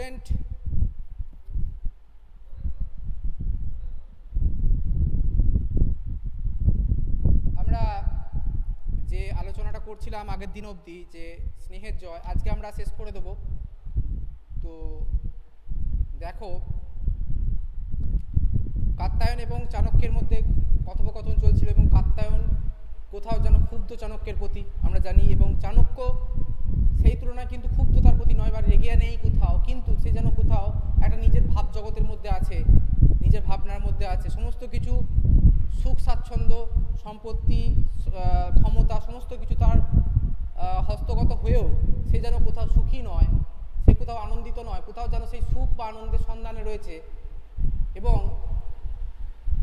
Student, আমরা যে আলোচনাটা করছিলাম আগের দিন অবধি যে স্নেহের জয়, আজকে আমরা শেষ করে দেব। তো দেখো, কাত্যায়ন এবং চাণক্যের মধ্যে কথোপকথন চলছিল এবং কাত্যায়ন কোথাও যেন ক্ষুব্ধ চাণক্যের প্রতি আমরা জানি, এবং চাণক্য সেই তুলনায় কিন্তু ক্ষুব্ধতার প্রতি নয় বা রেগে নেই কোথাও, কিন্তু সে যেন কোথাও একটা নিজের ভাব জগতের মধ্যে আছে, নিজের ভাবনার মধ্যে আছে। সমস্ত কিছু সুখ স্বাচ্ছন্দ্য, সম্পত্তি, ক্ষমতা সমস্ত কিছু তার হস্তগত হয়েও সে যেন কোথাও সুখী নয়, সে কোথাও আনন্দিত নয়, কোথাও যেন সেই সুখ বা আনন্দের সন্ধানে রয়েছে এবং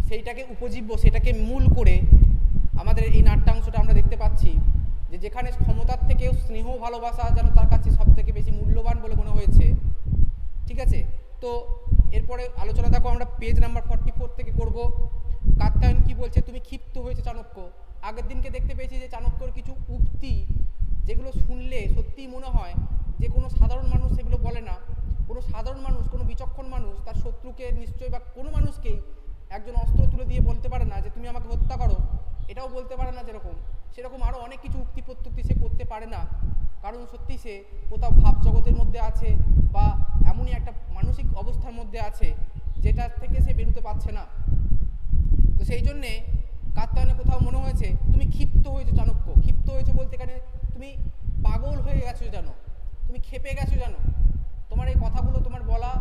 সেইটাকে উপজীব্য, সেটাকে মূল করে আমাদের এই নাট্যাংশটা আমরা দেখতে পাচ্ছি যে যেখানে ক্ষমতার থেকেও স্নেহ ভালোবাসা যেন তার কাছে সব থেকে বেশি মূল্যবান বলে মনে হয়েছে। ঠিক আছে, তো এরপরে আলোচনা দেখো আমরা পেজ নাম্বার 44 থেকে করব। কাত্যায়ন কি বলছে, তুমি ক্ষিপ্ত হয়েছে চাণক্য। আগের দিনকে দেখতে পেয়েছি যে চাণক্যর কিছু উক্তি যেগুলো শুনলে সত্যিই মনে হয় যে কোনো সাধারণ মানুষ সেগুলো বলে না। কোনো সাধারণ মানুষ, কোনো বিচক্ষণ মানুষ তার শত্রুকে নিশ্চয়ই বা কোনো মানুষকেই একজন অস্ত্র তুলে দিয়ে বলতে পারে না যে তুমি আমাকে হত্যা করো, এটাও বলতে পারে না। যেরকম সেরকম আরও অনেক কিছু উক্তি প্রত্যুক্তি সে করতে পারে না, কারণ সত্যি সে কোথাও ভাব জগতের মধ্যে আছে বা এমনই একটা মানসিক অবস্থার মধ্যে আছে যেটা থেকে সে বেরোতে পারছে না। তো সেই জন্যে কাত্যায়নে কোথাও মনে হয়েছে তুমি ক্ষিপ্ত হয়েছো চাণক্য। ক্ষিপ্ত হয়েছো বলতে এখানে তুমি পাগল হয়ে গেছো জানো, তুমি ক্ষেপে গেছো জানো, তোমার এই কথাগুলো তোমার বলা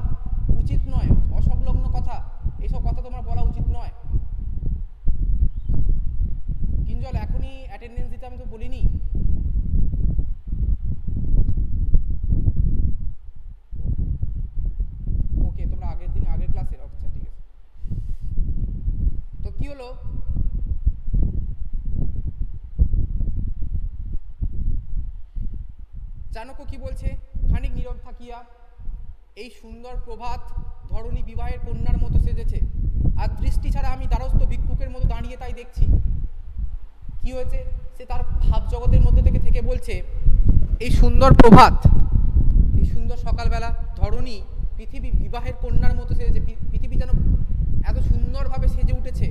উচিত নয়, অসংলগ্ন কথা, এইসব কথা তোমার বলা উচিত নয়। কিঞ্জল এখনই অ্যাটেন্ডেন্স দিতে আমি তো বলিনি। ওকে, তোমরা আগের দিন আগের ক্লাসের, আচ্ছা ঠিক আছে। তো কি হলো, চাণক্য কি বলছে, খানিক নীরব থাকিয়া এই সুন্দর প্রভাত ধরণী বিবাহের কন্যার মতো সেজেছে, আর দৃষ্টি ছাড়া আমি দ্বারস্থ ভিক্ষুকের মতো দাঁড়িয়ে তাই দেখছি। কি হয়েছে, সে তার ভাব জগতের মধ্যে থেকে বলছে এই সুন্দর প্রভাত, এই সুন্দর সকালবেলা ধরণী পৃথিবী বিবাহের কন্যার মতো সেজেছে, পৃথিবী যেন এত সুন্দরভাবে সেজে উঠেছে,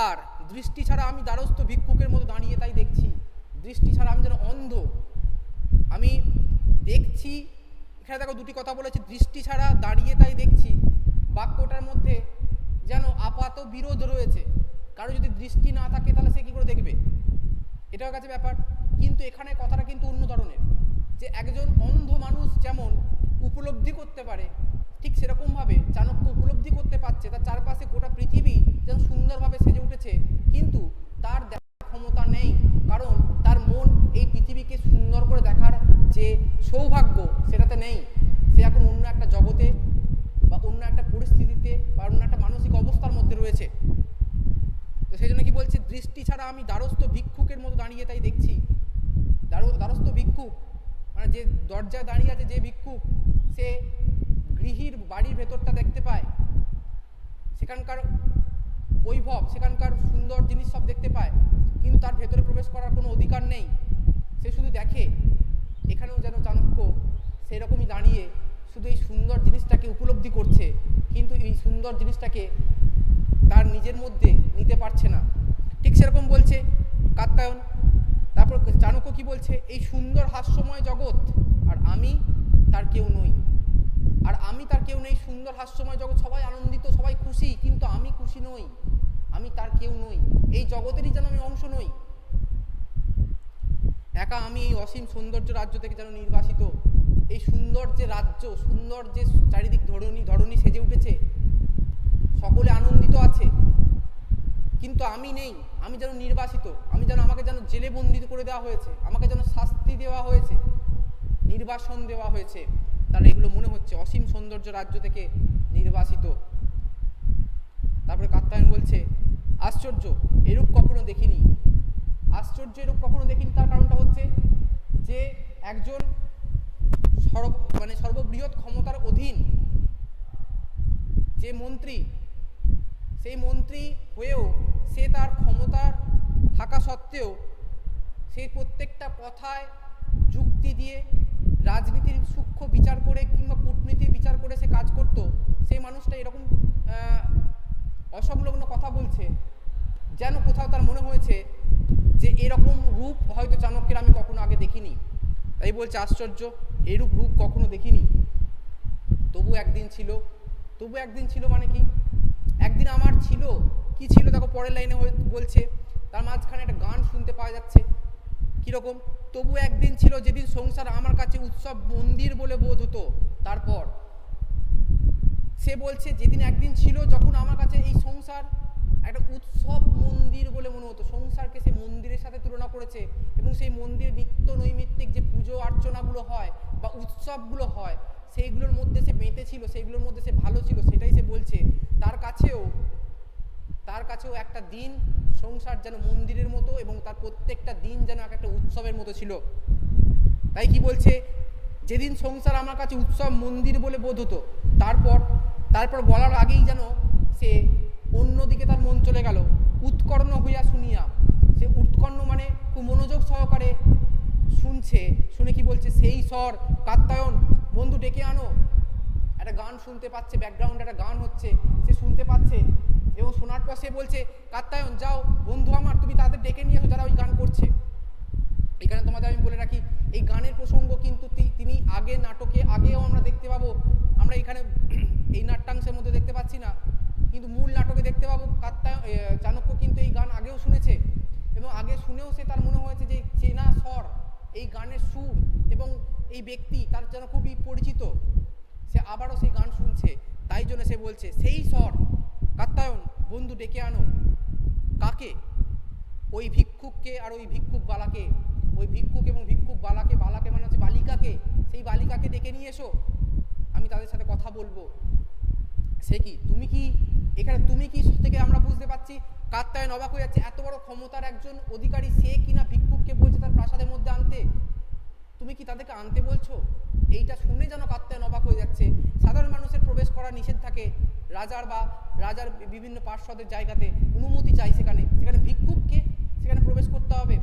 আর দৃষ্টি ছাড়া আমি দ্বারস্থ ভিক্ষুকের মতো দাঁড়িয়ে তাই দেখছি। দৃষ্টি ছাড়া আমি যেন অন্ধ, আমি দেখছি। এখানে দেখো দুটি কথা বলেছে, দৃষ্টি ছাড়া দাঁড়িয়ে তাই দেখছি। বাক্যটার মধ্যে যেন আপাত বিরোধ রয়েছে। কারো যদি দৃষ্টি না থাকে তাহলে সে কী করে দেখবে, এটাও কাছে ব্যাপার। কিন্তু এখানে কথাটা কিন্তু অন্য ধরনের, যে একজন অন্ধ মানুষ যেমন উপলব্ধি করতে পারে, ঠিক সেরকমভাবে চাণক্য উপলব্ধি করতে পারছে তার চারপাশে গোটা পৃথিবী যেন সুন্দরভাবে সেজে উঠেছে, কিন্তু তার দেখার ক্ষমতা নেই, কারণ তার মন এই পৃথিবীকে সুন্দর করে দেখার যে সৌভাগ্য সেটাতে নেই। সে এখন অন্য একটা জগতে বা অন্য একটা পরিস্থিতিতে বা অন্য একটা মানসিক অবস্থার মধ্যে রয়েছে। তো সেই জন্য কি বলছে, দৃষ্টি ছাড়া আমি দ্বারস্থ ভিক্ষুকের মতো দাঁড়িয়ে তাই দেখছি। দ্বারস্থ ভিক্ষুক মানে যে দরজায় দাঁড়িয়ে আছে যে ভিক্ষুক, সে গৃহীর বাড়ির ভেতরটা দেখতে পায়, সেখানকার বৈভব, সেখানকার সুন্দর জিনিস সব দেখতে পায়, কিন্তু তার ভেতরে প্রবেশ করার কোনো অধিকার নেই, সে শুধু দেখে। এখানেও যেন চাণক্য সেরকমই দাঁড়িয়ে শুধু এই সুন্দর জিনিসটাকে উপলব্ধি করছে, কিন্তু এই সুন্দর জিনিসটাকে তার নিজের মধ্যে নিতে পারছে না। ঠিক সেরকম বলছে কাত্যায়ন। তারপর চাণক্য কি বলছে, এই সুন্দর হাস্যময় জগৎ আর আমি তার কেউ নই, আর আমি তার কেউ নেই। সুন্দর হাস্যময় জগৎ, সবাই আনন্দিত, সবাই খুশি, কিন্তু আমি খুশি নই, আমি তার কেউ নই, এই জগতেরই যেন আমি অংশ নই। একা আমি এই অসীম সৌন্দর্য রাজ্য থেকে যেন নির্বাসিত। এই সুন্দর যে রাজ্য, সুন্দর যে চারিদিক ধরণী সেজে উঠেছে, সকলে আনন্দিত আছে, কিন্তু আমি নেই, আমি যেন নির্বাসিত, আমি যেন, আমাকে যেন জেলে বন্দিত করে দেওয়া হয়েছে, আমাকে যেন শাস্তি দেওয়া হয়েছে, নির্বাসন দেওয়া হয়েছে। তার এগুলো মনে হচ্ছে অসীম সৌন্দর্য রাজ্য থেকে নির্বাসিত। তারপরে কাত্যায়ন বলছে, আশ্চর্য, এরূপ কখনো দেখিনি। আশ্চর্য, এরূপ কখনো দেখিনি, তার কারণটা হচ্ছে যে একজন সর্ববৃহৎ ক্ষমতার অধীন যে মন্ত্রী, সেই মন্ত্রী হয়েও সে তার ক্ষমতার থাকা সত্ত্বেও সেই প্রত্যেকটা কথায় যুক্তি দিয়ে, রাজনীতির সূক্ষ্ম বিচার করে কিংবা কূটনীতির বিচার করে সে কাজ করত, সেই মানুষটা এরকম অসংলগ্ন কথা বলছে, যেন কোথাও তার মনে হয়েছে যে এরকম রূপ হয়তো চাণক্যের আমি কখনো আগে দেখিনি। তাই বলছে আশ্চর্য, এরূপ রূপ কখনো দেখিনি। তবু একদিন ছিল মানে কি? একদিন আমার ছিল, কি ছিল দেখো পরের লাইনে বলছে, তার মাঝখানে একটা গান শুনতে পাওয়া যাচ্ছে। কীরকম? তবু একদিন ছিল যেদিন সংসার আমার কাছে উৎসব মন্দির বলে বোধ হতো। তারপর সে বলছে যেদিন একদিন ছিল যখন আমার কাছে এই সংসার একটা উৎসব মন্দির বলে মনে হতো। সংসারকে সে মন্দিরের সাথে তুলনা করেছে, এবং সেই মন্দির নিত্য নৈমিত্তিক যে পুজো অর্চনাগুলো হয় বা উৎসবগুলো হয় সেইগুলোর মধ্যে সে মেতেছিল, সেইগুলোর মধ্যে সে ভালো ছিল। সেটাই সে বলছে তার কাছেও একটা দিন সংসার যেন মন্দিরের মতো, এবং তার প্রত্যেকটা দিন যেন একটা উৎসবের মতো ছিল। তাই কি বলছে? যেদিন সংসার আমার কাছে উৎসব মন্দির বলে বোধ হতো। তারপর বলার আগেই যেন সে অন্যদিকে তার মন চলে গেল। উৎকর্ণ হইয়া শুনিয়া, সে উৎকর্ণ মানে খুব মনোযোগ সহকারে শুনছে। শুনে কি বলছে? সেই স্বর কাত্যায়ন, বন্ধু ডেকে আনো। একটা গান শুনতে পাচ্ছে, ব্যাকগ্রাউন্ডে একটা গান হচ্ছে, সে শুনতে পাচ্ছে, এবং শোনার পর সে বলছে কাত্যায়ন যাও বন্ধু আমার, তুমি তাদের ডেকে নিয়ে এসো যারা ওই গান করছে। এখানে তোমাদের আমি বলে রাখি, এই গানের প্রসঙ্গ কিন্তু তিনি আগে নাটকে আগেও আমরা দেখতে পাবো। আমরা এখানে এই নাট্যাংশের মধ্যে দেখতে পাচ্ছি না, কিন্তু মূল নাটকে দেখতে পাবো চাণক্য কিন্তু এই গান আগেও শুনেছে, এবং আগে শুনেও সে তার মনে হয়েছে যে চেনা স্বর, এই গানের সুর এবং এই ব্যক্তি তার যেন খুবই পরিচিত। সে আবারও সেই গান শুনছে, তাই জন্য সে বলছে সেই স্বর কাত্যায়ন, বন্ধু ডেকে আনো। কাকে? ওই ভিক্ষুককে আর ওই ভিক্ষুক বালাকে। ওই ভিক্ষুক এবং ভিক্ষুক বালাকে, বালাকে মানে হচ্ছে বালিকাকে, সেই বালিকাকে ডেকে নিয়ে এসো, আমি তাদের সাথে কথা বলবো। সে কি? তুমি কি? এখানে তুমি কি থেকে আমরা বুঝতে পারছি কাত্যায়ন অবাক হয়ে যাচ্ছে। এত বড় ক্ষমতার একজন অধিকারী সে কিনা ভিক্ষুককে বলছে তার প্রাসাদের মধ্যে আনতে। তুমি কি তাদেরকে আনতে বলছো? এইটা শুনে যেন কাত্যায়ন অবাক হয়ে যাচ্ছে। সাধারণ মানুষের প্রবেশ করা নিষেধ থাকে, রাজার বিভিন্ন পার্শ্বদের জায়গাতে অনুমতি চাই, সেখানে ভিক্ষুককে সেখানে প্রবেশ করতে হবে,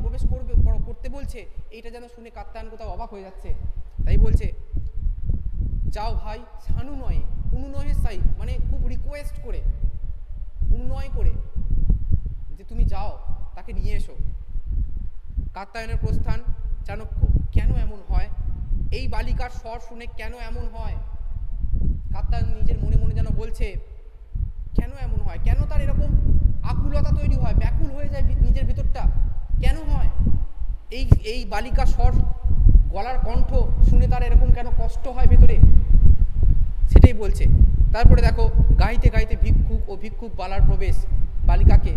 করতে বলছে। এইটা যেন শুনে কাত্যায়ন কোথাও অবাক হয়ে যাচ্ছে। তাই বলছে যাও ভাই, সানু নয় অনুনয়ের সাই, মানে খুব রিকোয়েস্ট করে, অনুনয় করে যে তুমি যাও, তাকে নিয়ে এসো। কাত্যায়নের প্রস্থান। চাণক্য, কেন এমন হয়? এই বালিকার স্বর শুনে কেন এমন হয়? কাত্যায়ন নিজের মনে মনে যেন বলছে কেন এমন হয়, কেন তার এরকম আকুলতা তৈরি হয়, ব্যাকুল হয়ে যায় নিজের ভিতরটা, কেন হয়? এই বালিকার স্বর, গলার কণ্ঠ শুনে তার এরকম কেন কষ্ট হয় ভেতরে, সেটাই বলছে। তারপরে দেখো গাইতে গাইতে ভিক্ষুক ও ভিক্ষুক বালার প্রবেশ। বালিকাকে,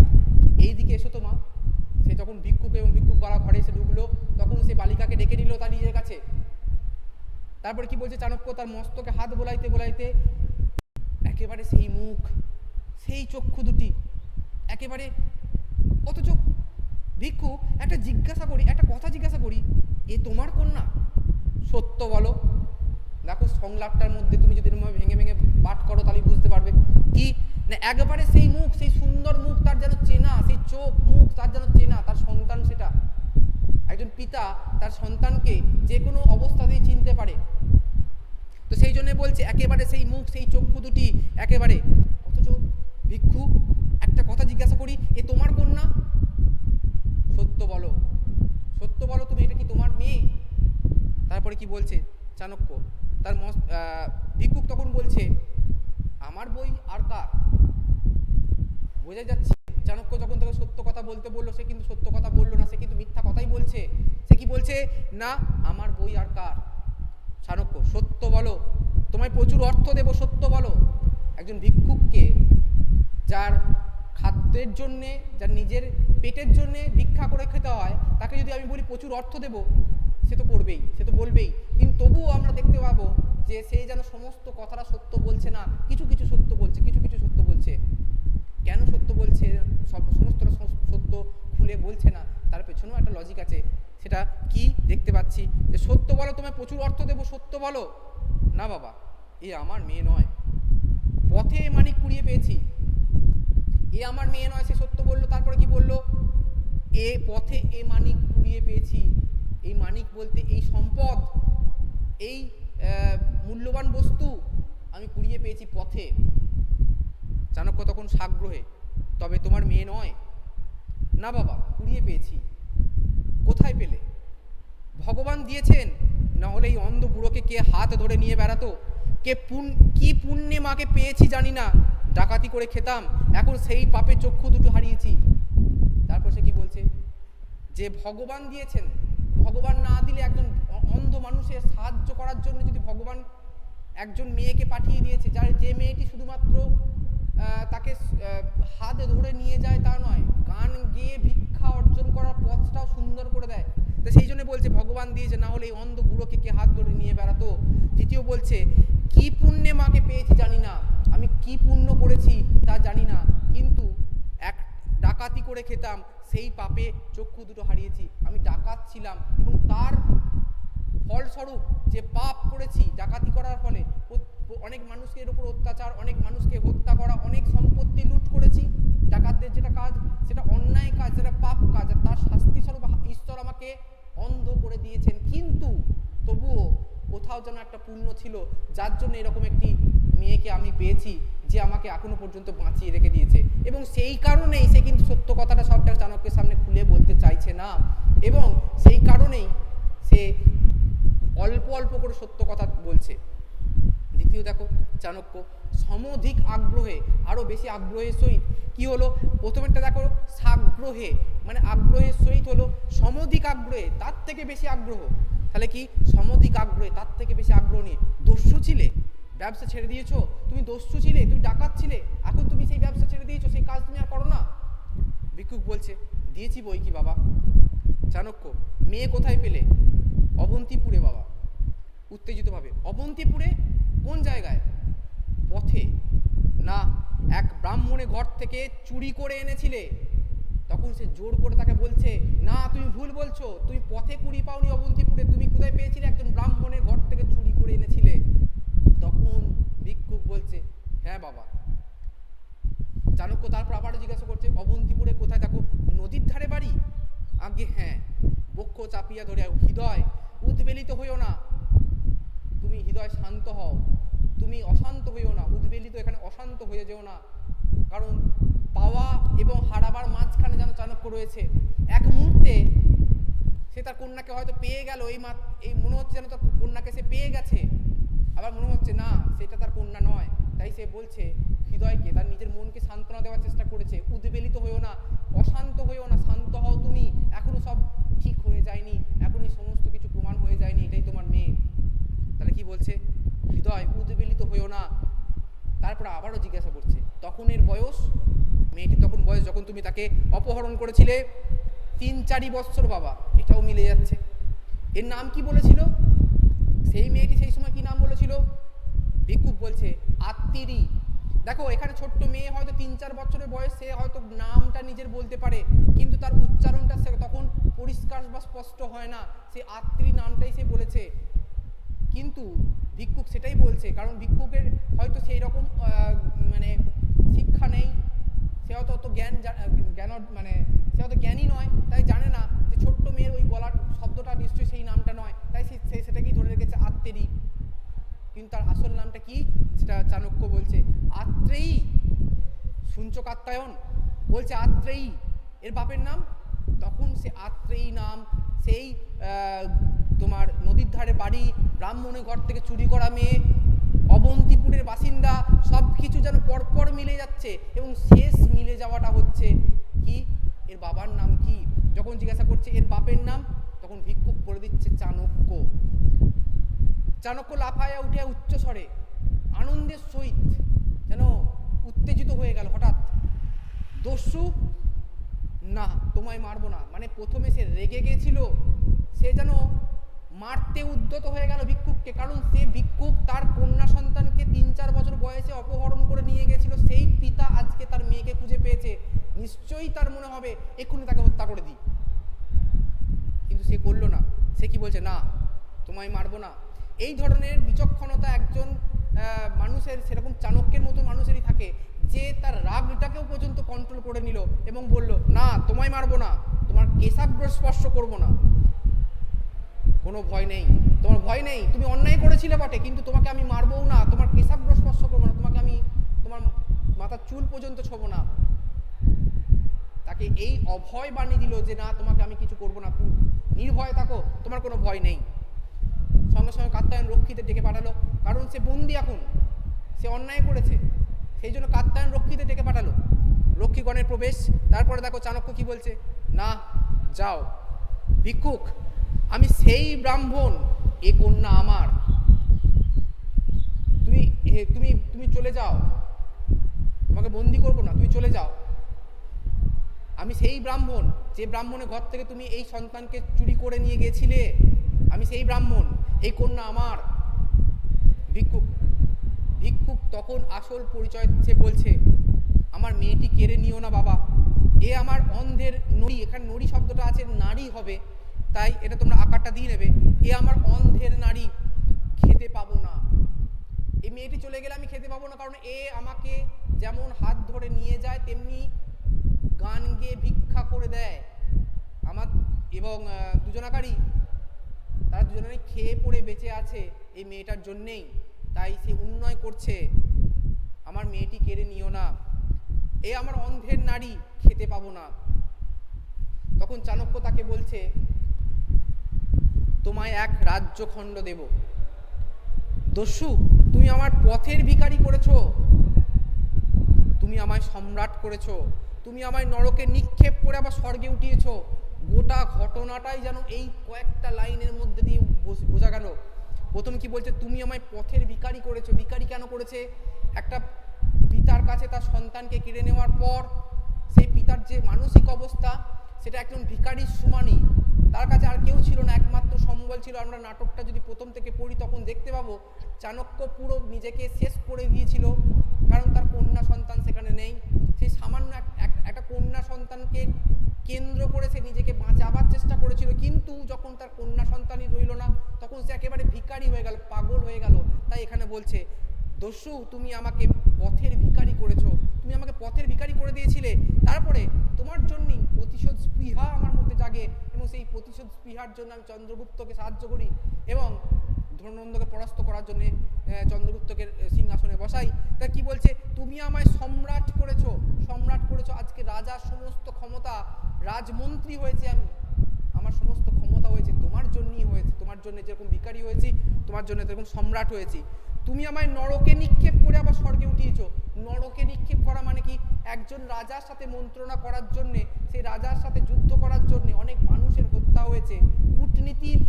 এই দিকে এসো তো মা। সে যখন ভিক্ষুক এবং ভিক্ষুক বালা ঘরে এসে ঢুকলো, তখন সে বালিকাকে ডেকে নিল তার নিজের কাছে। তারপরে কি বলছে চাণক্য? তার মস্তকে হাত বোলাইতে বোলাইতে একেবারে সেই মুখ, সেই চক্ষু দুটি একেবারে। অথচ ভিক্ষু একটা কথা জিজ্ঞাসা করি, এ তোমার কন্যা? সত্য বলো। দেখো সংলাপটার মধ্যে তুমি যদি এরকমভাবে ভেঙে ভেঙে পাঠ করো তাহলে বুঝতে পারবে কি না, একবারে সেই মুখ, সেই সুন্দর মুখ তার যেন চেনা, সেই চোখ মুখ তার যেন চেনা, তার সন্তান সেটা। একজন পিতা তার সন্তানকে যে কোনো অবস্থাতেই চিনতে পারে, তো সেই জন্য বলছে একেবারে সেই মুখ, সেই চক্ষু দুটি একেবারে। অথচ ভিক্ষু একটা কথা জিজ্ঞাসা করি, এ তোমার কন্যা? সত্য বলো, সত্য বলো, তুমি এটা কি তোমার মেয়ে? তারপরে কি বলছে চাণক্য? তার ভিক্ষুক তখন বলছে আমার বই আর কার? বোঝা যাচ্ছে চাণক্য যখন তাকে সত্য কথা বলতে বললো, সে কিন্তু সত্য কথা বললো না, সে কিন্তু মিথ্যা কথাই বলছে। সে কি বলছে? না, আমার বই আর কার? চাণক্য, সত্য বলো, তোমায় প্রচুর অর্থ দেব, সত্য বলো। একজন ভিক্ষুককে যার খাদ্যের জন্যে, যার নিজের পেটের জন্যে ভিক্ষা করে খেতে হয়, তাকে যদি আমি বলি প্রচুর অর্থ দেব, সে তো করবেই, সে তো বলবেই। কিন্তু তবুও আমরা দেখতে পাবো যে সে যেন সমস্ত কথাটা সত্য বলছে না, কিছু কিছু সত্য বলছে, কিছু কিছু সত্য বলছে। কেন সত্য বলছে, সমস্তটা সত্য খুলে বলছে না, তার পেছনেও একটা লজিক আছে। সেটা কি দেখতে পাচ্ছি, যে সত্য বলো, তোমায় প্রচুর অর্থ দেব, সত্য বলো। না বাবা, এ আমার মেয়ে নয়, পথে এ মানিক কুড়িয়ে পেয়েছি, এ আমার মেয়ে নয়, সে সত্য বললো। তারপরে কি বললো? এ পথে এ মানিক কুড়িয়ে পেয়েছি। এই মানিক বলতে এই সম্পদ, এই মূল্যবান বস্তু আমি কুড়িয়ে পেয়েছি পথে। চাণক্য তখন সাগ্রহে, তবে তোমার মেয়ে নয়? না বাবা, কুড়িয়ে পেয়েছি। কোথায় পেলে? ভগবান দিয়েছেন, না হলে এই অন্ধ বুড়োকে কে হাত ধরে নিয়ে বেড়াতো? কি পুণ্যে মাকে পেয়েছি জানি না, ডাকাতি করে খেতাম, এখন সেই পাপে চক্ষু দুটো হারিয়েছি। তারপর সে কি বলছে, যে ভগবান দিয়েছেন, ভগবান না দিলে একজন অন্ধ মানুষের সাহায্য করার জন্য যদি ভগবান একজন মেয়েকে পাঠিয়ে দিয়েছে, যে মেয়েটি শুধুমাত্র তাকে হাত ধরে নিয়ে যায় তা নয়, গান গেয়ে ভিক্ষা অর্জন করার পথটাও সুন্দর করে দেয়। তো সেই জন্য বলছে ভগবান দিয়েছে, না হলে এই অন্ধ বুড়োকে কে হাত ধরে নিয়ে বেড়াতো। দ্বিতীয় বলছে, কি পুণ্যে মাকে পেয়েছি জানি না, আমি কি পুণ্য করেছি তা জানি না, কিন্তু এক ডাকাতি করে খেতাম, সেই পাপে চক্ষু দুটো হারিয়েছি। আমি ডাকাত ছিলাম এবং তার ফলস্বরূপ যে পাপ করেছি ডাকাতি করার ফলে, অনেক মানুষের উপর অত্যাচার, অনেক মানুষকে হত্যা করা, অনেক সম্পত্তি লুট করেছি। ডাকাতদের যেটা কাজ সেটা অন্যায় কাজ, সেটা পাপ কাজ, আর তার শাস্তি স্বরূপ ঈশ্বর আমাকে অন্ধ করে দিয়েছেন। কিন্তু তবুও কোথাও যেন একটা পুণ্য ছিল, যার জন্য এরকম একটি মেয়েকে আমি পেয়েছি, যে আমাকে এখনো পর্যন্ত বাঁচিয়ে রেখে দিয়েছে। এবং সেই কারণেই সে কিন্তু সত্য কথাটা সবটা চাণক্যের সামনে খুলে বলতে চাইছে না, এবং সেই কারণেই সে অল্প অল্প করে সত্য কথা বলছে। দ্বিতীয় দেখো, চাণক্য সমধিক আগ্রহে, আরো বেশি আগ্রহের সহিত, কি হলো প্রথমেরটা দেখো, সাগ্রহে মানে আগ্রহের সহিত হলো, সমধিক আগ্রহে তার থেকে বেশি আগ্রহ। তাহলে কি সমধিক আগ্রহে তার থেকে বেশি আগ্রহ নিয়ে? দস্যু ছিলে, ব্যবসা ছেড়ে দিয়েছো, তুমি দস্যু ছিলে, তুমি ডাকাত ছিলে, এখন তুমি সেই ব্যবসা ছেড়ে দিয়েছো, সেই কাজ তুমি আর করো না। ভিক্ষুক বলছে, দিয়েছি বই কি বাবা। চাণক্য, মেয়ে কোথায় পেলে? অবন্তিপুরে বাবা। উত্তেজিতভাবে, অবন্তিপুরে কোন জায়গায়? পথে। না, এক ব্রাহ্মণের ঘর থেকে চুরি করে এনেছিলে। তখন সে জোর করে তাকে বলছে, না তুমি ভুল বলছো, তুমি পথে কুড়ি পাওনি অবন্তিপুরে, তুমি কোথায় পেয়েছিলে? একজন ব্রাহ্মণের ঘর থেকে চুরি করে এনেছিলে। তখন ভিক্ষুক বলছে, হ্যাঁ বাবা। চাণক্য তারপর আবারও জিজ্ঞাসা করছে, অবন্তিপুরে কোথায়? দেখো, নদীর ধারে বাড়ি? আগে হ্যাঁ। বক্ষ চাপিয়া ধরে, হৃদয় উদ্বেলিত হইও না, তুমি হৃদয় শান্ত হও, তুমি অশান্ত হইও না, উদ্বেলিত এখানে অশান্ত হয়ে যেও না, কারণ পাওয়া এবং হারাবার মাঝখানে যেন চাণক্য রয়েছে। এক মুহূর্তে সে তার কন্যাকে হয়তো পেয়ে গেল, এই মনে হচ্ছে যেন তার কন্যাকে সে পেয়ে গেছে, আবার মনে হচ্ছে না সেটা তার কন্যা নয়। তাই সে বলছে হৃদয়কে, তার নিজের মনকে সান্ত্বনা দেওয়ার চেষ্টা করেছে, উদ্বেলিত হইও না, অশান্ত হইও না, শান্ত হও তুমি, এখনো সব ঠিক হয়ে যায়নি, এখনই সমস্ত কিছু প্রমাণ হয়ে যায়নি, এটাই তোমার মেয়ে। তাহলে কি বলছে? হৃদয় উদ্বেলিত হইও না। তারপর আবারও জিজ্ঞাসা করছে, তখন এর বয়স? মেয়েটির তখন বয়স, যখন তুমি তাকে অপহরণ করেছিলে, 3-4 বৎসর বাবা। এটাও মিলে যাচ্ছে। এর নাম কি বলেছিল সেই মেয়েটি? সেই সময় কি নাম বলেছিল? ভিক্ষুক বলছে আত্মিরি। দেখো, এখানে ছোট্ট মেয়ে হয়তো 3-4 বছরের বয়স, সে হয়তো নামটা নিজের বলতে পারে, কিন্তু তার উচ্চারণটা সে তখন পরিষ্কার বা স্পষ্ট হয় না, সে আত্মিরি নামটাই সে বলেছে। কিন্তু ভিক্ষুক সেটাই বলছে, কারণ ভিক্ষুকের হয়তো সেই রকম মানে শিক্ষা নেই, সে হয়তো অত সে হয়তো জ্ঞানী নয়, তাই জানে না যে ছোট্ট মেয়ের ওই গলার শব্দটা নিশ্চয়ই সেই নামটা নয়, তাই সে সেটাকেই ধরে রেখেছে আত্মেরি। কিন্তু তার আসল নামটা কি সেটা চাণক্য বলছে আত্রেয়ী। শুনছো কাত্যায়ন? বলছে আত্রেয়ী এর বাপের নাম। তখন সে আত্রেয়ী নাম, সেই তোমার নদীর ধারে বাড়ি, ব্রাহ্মণের ঘর থেকে চুরি করা মেয়ে, অবন্তিপুরের বাসিন্দা, সব কিছু যেন পরপর মিলে যাচ্ছে, এবং শেষ মিলে যাওয়াটা হচ্ছে কি, এর বাবার নাম কি? যখন জিজ্ঞাসা করছে এর বাপের নাম, তখন ভিক্ষুক বলে দিচ্ছে চাণক্য। চাণক্য লাফায়া উঠে উচ্চ স্বরে আনন্দের সহিত যেন উত্তেজিত হয়ে গেল হঠাৎ। দস্যু, না তোমায় মারবো না। মানে প্রথমে সে রেগে গেছিল, সে যেন মারতে উদ্যত হয়ে গেল ভিক্ষুককে, কারণ সে ভিক্ষুক তার কন্যা সন্তানকে 3-4 বছর বয়সে অপহরণ করে নিয়ে গেছিল, সেই পিতা আজকে তার মেয়েকে খুঁজে পেয়েছে, নিশ্চয়ই তার মনে হবে এক্ষুনি তাকে হত্যা করে দিই। কিন্তু সে করলো না। সে কি বলছে, না তোমায় মারবো না। এই ধরনের বিচক্ষণতা একজন মানুষের, সেরকম চাণক্যের মতো মানুষেরই থাকে, যে তার রাগটাকেও পর্যন্ত কন্ট্রোল করে নিল এবং বলল, না তোমায় মারবো না, তোমার কেশাগ্র স্পর্শ করবো না, কোনো ভয় নেই। তোমার ভয় নেই, তুমি অন্যায় করেছিলে বটে, কিন্তু তোমাকে আমি মারবও না, তোমার কেশাগ্র স্পর্শ করবো না, তোমাকে আমি তোমার মাথার চুল পর্যন্ত ছোবো না। তাকে এই অভয় বাণী দিল যে না, তোমাকে আমি কিছু করবো না, তুমি নির্ভয় থাকো, তোমার কোনো ভয় নেই। সঙ্গে সঙ্গে কাত্যায়ন রক্ষীদের ডেকে পাঠালো, কারণ সে বন্দি, এখন সে অন্যায় করেছে, সেই জন্য কাত্যায়ন রক্ষীদের ডেকে পাঠালো। রক্ষীগণের প্রবেশ। তারপরে দেখো চাণক্য কি বলছে, না যাও ভিক্ষুক, আমি সেই ব্রাহ্মণ, এ কন্যা আমার, তুমি তুমি তুমি চলে যাও, তোমাকে বন্দি করবো না, তুমি চলে যাও। আমি সেই ব্রাহ্মণ, যে ব্রাহ্মণের ঘর থেকে তুমি এই সন্তানকে চুরি করে নিয়ে গেছিলে, আমি সেই ব্রাহ্মণ, এই কন্যা আমার। ভিক্ষুক ভিক্ষুক তখন আসল পরিচয় সে বলছে, আমার মেয়েটি কেড়ে নিও না বাবা, এ আমার অন্ধের নড়ি, এখানে নড়ি শব্দটা আছে, নারী হবে, তাই এটা তোমরা আকারটা দিয়ে নেবে, এ আমার অন্ধের নারী, খেতে পাবো না, এই মেয়েটি চলে গেলে আমি খেতে পাবো না, কারণ এ আমাকে যেমন হাত ধরে নিয়ে যায় তেমনি গান গেয়ে ভিক্ষা করে দেয় আমার, এবং দুজনাকারী, তারা দুজনেই খেয়ে পড়ে বেঁচে আছে এই মেয়েটার জন্যেই, তাই সে উন্নয় করছে, আমার মেয়েটি কেড়ে নিও না, এ আমার অন্ধের নারী, খেতে পাবো না। তখন চাণক্য তাকে বলছে, তোমায় এক রাজ্যখণ্ড দেব। দস্যু, তুমি আমার পথের ভিখারি করেছো, তুমি আমায় সম্রাট করেছো, তুমি আমায় নরকে নিক্ষেপ করে আবার স্বর্গে উঠিয়েছো। গোটা ঘটনাটাই যেন এই কয়েকটা লাইনের মধ্যে দিয়ে বোঝা গেল। প্রথম কি বলছে, তুমি আমায় পথের ভিখারি করেছো। ভিখারি কেন করেছে? একটা পিতার কাছে তার সন্তানকে কেড়ে নেওয়ার পর সেই পিতার যে মানসিক অবস্থা, সেটা একজন ভিখারির সমানই। তার কাছে আর কেউ ছিল না, একমাত্র সম্বল ছিল। আমরা নাটকটা যদি প্রথম থেকে পড়ি তখন দেখতে পাবো চাণক্য পুরো নিজেকে শেষ করে দিয়েছিল, কারণ তার কন্যা সন্তান সেখানে নেই। সেই সামান্য একটা কন্যা সন্তানকে কেন্দ্র করে সে নিজেকে বাঁচাবার চেষ্টা করেছিল, কিন্তু যখন তার কন্যা সন্তানই রইল না, তখন সে একেবারে ভিখারি হয়ে গেল, পাগল হয়ে গেল। তাই এখানে বলছে, দস্যু, তুমি আমাকে পথের ভিখারি করেছো, তুমি আমাকে পথের ভিখারি করে দিয়েছিলে, তারপরে তোমার জন্যই প্রতিশোধ স্পৃহা আমার মধ্যে জাগে, এবং সেই প্রতিশোধ স্পৃহার জন্য আমি চন্দ্রগুপ্তকে সাহায্য করি এবং ধননন্দকে পরাস্ত করার জন্য চন্দ্রগুপ্তকে সিংহাসনে বসাই। তা কি বলছে, তুমি আমায় সম্রাট করেছো, সম্রাট করেছো, আজকে রাজার সমস্ত ক্ষমতা, রাজমন্ত্রী হয়েছে আমি, আমার সমস্ত ক্ষমতা হয়েছে তোমার জন্যই হয়েছে, তোমার জন্য যেরকম ভিখারি হয়েছি, তোমার জন্য যেরকম সম্রাট হয়েছি। তুমি আমায় নরকে নিক্ষেপ করে আবার স্বর্গে উঠিয়েছো। নরকে নিক্ষেপ করা মানে কি? একজন রাজার সাথে মন্ত্রণা করার জন্যে, সেই রাজার সাথে যুদ্ধ করার জন্যে অনেক মানুষের হত্যা হয়েছে, কূটনীতির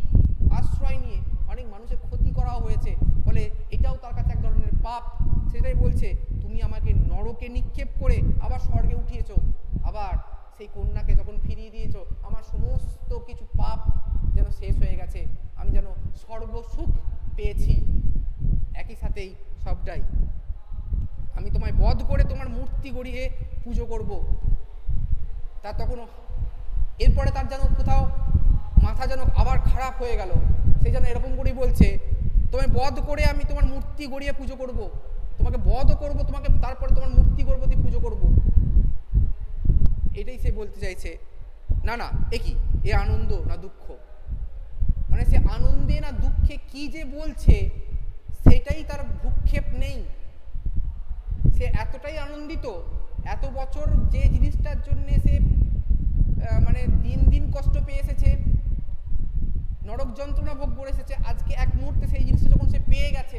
আশ্রয় নিয়ে অনেক মানুষের ক্ষতি করা হয়েছে, ফলে এটাও তার কাছে এক ধরনের পাপ। সেটাই বলছে, তুমি আমাকে নরকে নিক্ষেপ করে আবার স্বর্গে উঠিয়েছো, আবার সেই কন্যাকে যখন ফিরিয়ে দিয়েছো, আমার সমস্ত কিছু পাপ যেন শেষ হয়ে গেছে, আমি যেন সর্বসুখ পেয়েছি, একই সাথেই সবটাই। আমি তোমায় বধ করে তোমার মূর্তি গড়িয়ে পুজো করব। তার তখন এরপরে তার যেন কোথাও মাথা যেন আবার খারাপ হয়ে গেল, সেই যেন এরকম করেই বলছে, তোমায় বধ করে আমি তোমার মূর্তি গড়িয়ে পুজো করব, তোমাকে বধ করব, তোমাকে তারপরে তোমার মূর্তি গড়বো দিয়ে পুজো করব। এটাই সে বলতে চাইছে। না না, এ কি, এ আনন্দ না দুঃখ? মানে সে আনন্দে না দুঃখে কি যে বলছে, সেটাই তার ভ্রুক্ষেপ নেই। সে এতটাই আনন্দিত, এত বছর যে জিনিসটার জন্য সে মানে দিন দিন কষ্ট পেয়ে এসেছে, নরক যন্ত্রণা ভোগ করে এসেছে, আজকে এক মুহূর্তে সেই জিনিসটা যখন সে পেয়ে গেছে,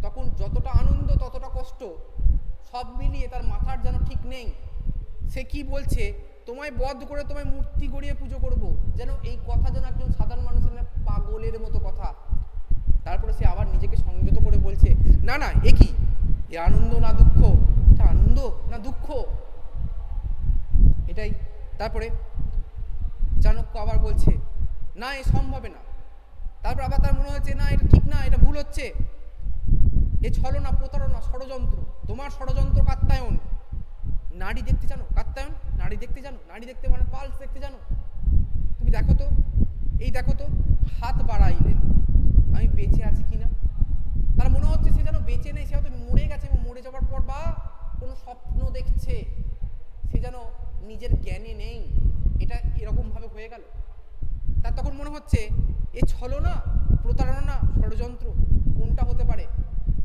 তখন যতটা আনন্দ ততটা কষ্ট, সব মিলিয়ে তার মাথার যেন ঠিক নেই। সে কি বলছে, তোমায় বধ করে তোমায় মূর্তি গড়িয়ে পুজো করব, যেন এই কথা যেন একজন সাধারণ মানুষের পাগলের মতো কথা। তারপরে সে আবার নিজেকে সংযত করে বলছে, না না, এ কি, এ আনন্দ না দুঃখ? এটা আনন্দ না দুঃখ? এটাই। তারপরে চাণক্য আবার বলছে, না, এ সম্ভবে না। তারপর আবার তার মনে হচ্ছে, না, এটা ঠিক না, এটা ভুল হচ্ছে, এ ছলনা, প্রতারণা, ষড়যন্ত্র, তোমার ষড়যন্ত্র কাত্যায়ন। নারী দেখতে জানো কাত্যায়ন? নারী দেখতে জানো? নারী দেখতে মানে পালস দেখতে জানো? তুমি দেখো তো, এই দেখো তো, হাত বাড়াইলেন, আমি বেঁচে আছি কিনা। তার মনে হচ্ছে সে যেন বেঁচে নেই, সে হয়তো মরে গেছে, এবং মরে যাওয়ার পর বা কোনো স্বপ্ন দেখছে, সে যেন নিজের জ্ঞানে নেই, এটা এরকমভাবে হয়ে গেল। তার তখন মনে হচ্ছে, এ ছলনা, প্রতারণা, ষড়যন্ত্র, কোনটা হতে পারে?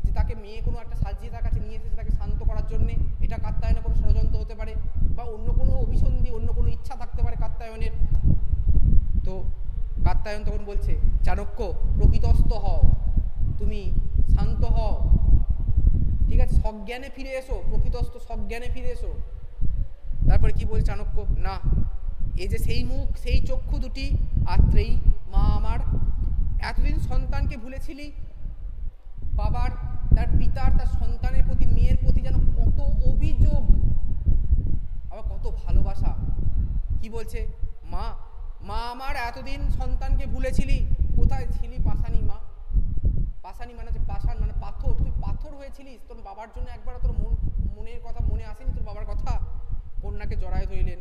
যে তাকে মেয়ে কোনো একটা সাজিয়ে তার কাছে নিয়ে এসেছে তাকে শান্ত করার জন্যে, এটা কাত্যায়নের কোনো ষড়যন্ত্র হতে পারে, বা অন্য কোনো অভিসন্ধি, অন্য কোনো ইচ্ছা থাকতে পারে কাত্যায়নের। তো কাত্যায়ন তখন বলছে, চাণক্য প্রকৃতস্থ হও, তুমি শান্ত হও, ঠিক আছে, সজ্ঞানে ফিরে এসো, প্রকৃতস্থ সজ্ঞানে ফিরে এসো। তারপরে কি বলছে চাণক্য, না, এই যে সেই মুখ, সেই চক্ষু দুটি, আত্রেয়ী মা আমার, এতদিন সন্তানকে ভুলেছিলি, বাবার, তার পিতার, তার সন্তানের প্রতি, মেয়ের প্রতি যেন কত অভিযোগ, আবার কত ভালোবাসা। কি বলছে, মা, মা আমার এতদিন সন্তানকে ভুলেছিলি, কোথায় ছিলি পাষাণী মা? পাষাণী মানে হচ্ছে পাষাণ, মানে পাথর, তুই পাথর হয়েছিলিস, তোর বাবার জন্য একবার তোর মনের কথা মনে আসেনি তোর বাবার কথা? কন্যাকে জড়ায় ধরিলেন।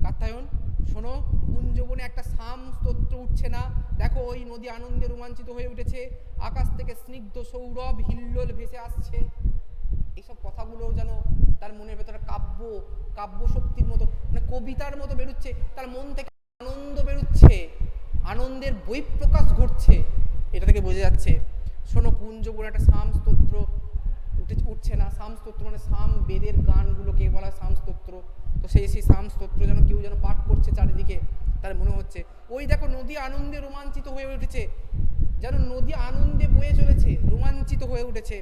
কাত্যায়ন শোনো, কুঞ্জবনে একটা সাম স্তোত্র উঠছে না, দেখো ওই নদী আনন্দে রোমাঞ্চিত হয়ে উঠেছে, আকাশ থেকে স্নিগ্ধ সৌরভ হিল্লোল ভেসে আসছে। এইসব কথাগুলো যেন তার মনের ভেতরে কাব্য শক্তির মতো, মানে কবিতার মতো বেরোচ্ছে, তার মন থেকে আনন্দ বেরোচ্ছে, আনন্দের বহিঃপ্রকাশ ঘটছে, এটা থেকে বোঝা যাচ্ছে। শোনো, কুঞ্জবনে একটা সাম স্তোত্র উঠছে না, সাম স্তোত্র মানে সাম বেদের গানগুলোকে বলা সাম স্তোত্র। তো সেই সাম স্তোত্র যেন কেউ যেন পাঠ করছে চারিদিকে, তার মনে হচ্ছে ওই দেখো নদী আনন্দে রোমাঞ্চিত হয়ে উঠেছে, যেন নদী আনন্দে বয়ে চলেছে, রোমাঞ্চিত হয়ে উঠেছে,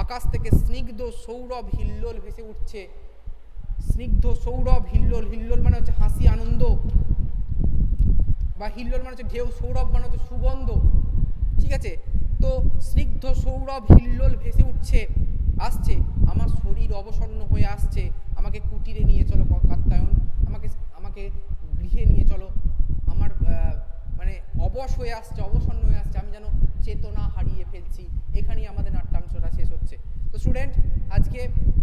আকাশ থেকে স্নিগ্ধ সৌরভ হিল্লোল ভেসে উঠছে। স্নিগ্ধ সৌরভ হিল্লোল, হিল্লোল মানে হচ্ছে হাসি, আনন্দ, বা হিল্লোল মানে হচ্ছে ঢেউ, সৌরভ মানে হচ্ছে সুগন্ধ, ঠিক আছে? তো স্নিগ্ধ সৌরভ হিল্লোল ভেসে উঠছে, আসছে, আমার শরীর অবসন্ন হয়ে আসছে, আমাকে কুটিরে নিয়ে চলো কাত্যায়ন, আমাকে গৃহে নিয়ে চলো, আমার মানে অবশ হয়ে আসছে, অবসন্ন হয়ে আসছে, আমি যেন চেতনা হারিয়ে ফেলছি। এখানেই আমাদের নাট্যাংশটা শেষ হচ্ছে। তো স্টুডেন্ট, আজকে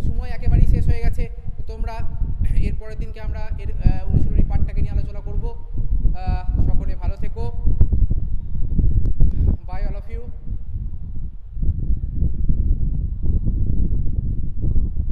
সময় একেবারেই শেষ হয়ে গেছে, তো তোমরা এর পরের দিনকে আমরা এর